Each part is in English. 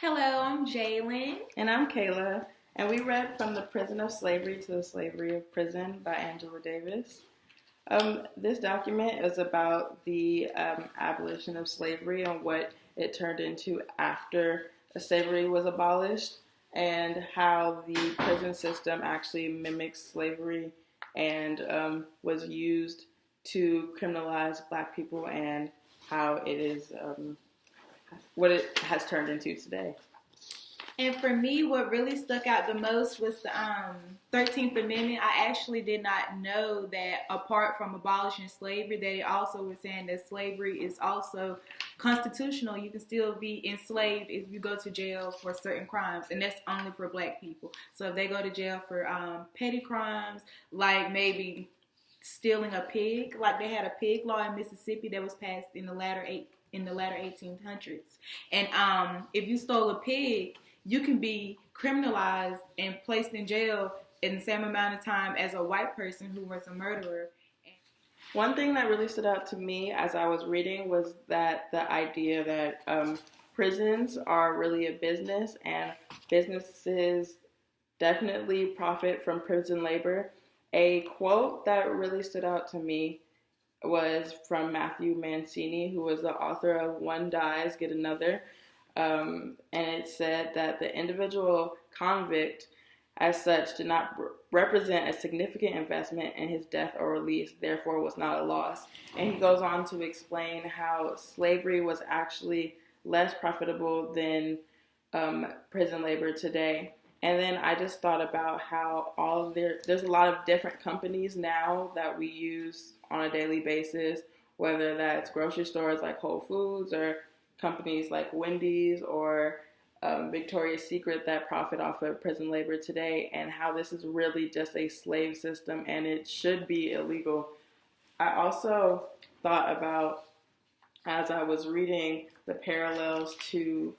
Hello, I'm Jalen. And I'm Kayla, and we read From the Prison of Slavery to the Slavery of Prison by Angela Davis. This document is about the abolition of slavery and what it turned into after slavery was abolished, and how the prison system actually mimics slavery and was used to criminalize Black people, and how it is what it has turned into today. And for me, what really stuck out the most was the 13th Amendment. I actually did not know that apart from abolishing slavery, that it also was saying that slavery is also constitutional. You can still be enslaved if you go to jail for certain crimes, and that's only for Black people. So if they go to jail for petty crimes, like maybe stealing a pig, like they had a pig law in Mississippi that was passed in the latter 1800s, and if you stole a pig, you can be criminalized and placed in jail in the same amount of time as a white person who was a murderer. One thing that really stood out to me as I was reading was that the idea that prisons are really a business, and businesses definitely profit from prison labor. A quote that really stood out to me was from Matthew Mancini, who was the author of One Dies, Get Another. And it said that the individual convict, as such, did not represent a significant investment in his death or release, therefore was not a loss. And he goes on to explain how slavery was actually less profitable than prison labor today. And then I just thought about how there's a lot of different companies now that we use on a daily basis, whether that's grocery stores like Whole Foods or companies like Wendy's or Victoria's Secret that profit off of prison labor today, and how this is really just a slave system and it should be illegal. I also thought about, as I was reading, the parallels to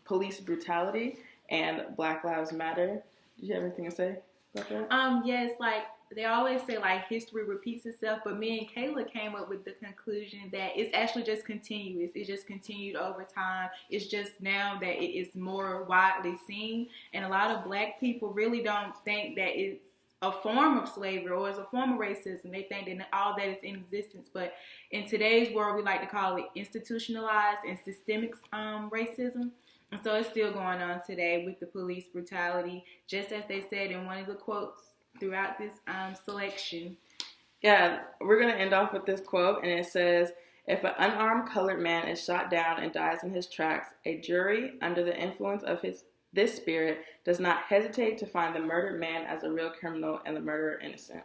police brutality and Black Lives Matter. Do you have anything to say about that? Yes, like they always say, like history repeats itself, but me and Kayla came up with the conclusion that it's actually just continuous. It just continued over time. It's just now that it is more widely seen, and a lot of Black people really don't think that it's a form of slavery or is a form of racism. They think that all that is in existence, but in today's world, we like to call it institutionalized and systemic racism. And so it's still going on today with the police brutality, just as they said in one of the quotes throughout this selection. Yeah, we're going to end off with this quote, and it says, "If an unarmed colored man is shot down and dies in his tracks, a jury, under the influence of this spirit, does not hesitate to find the murdered man as a real criminal and the murderer innocent."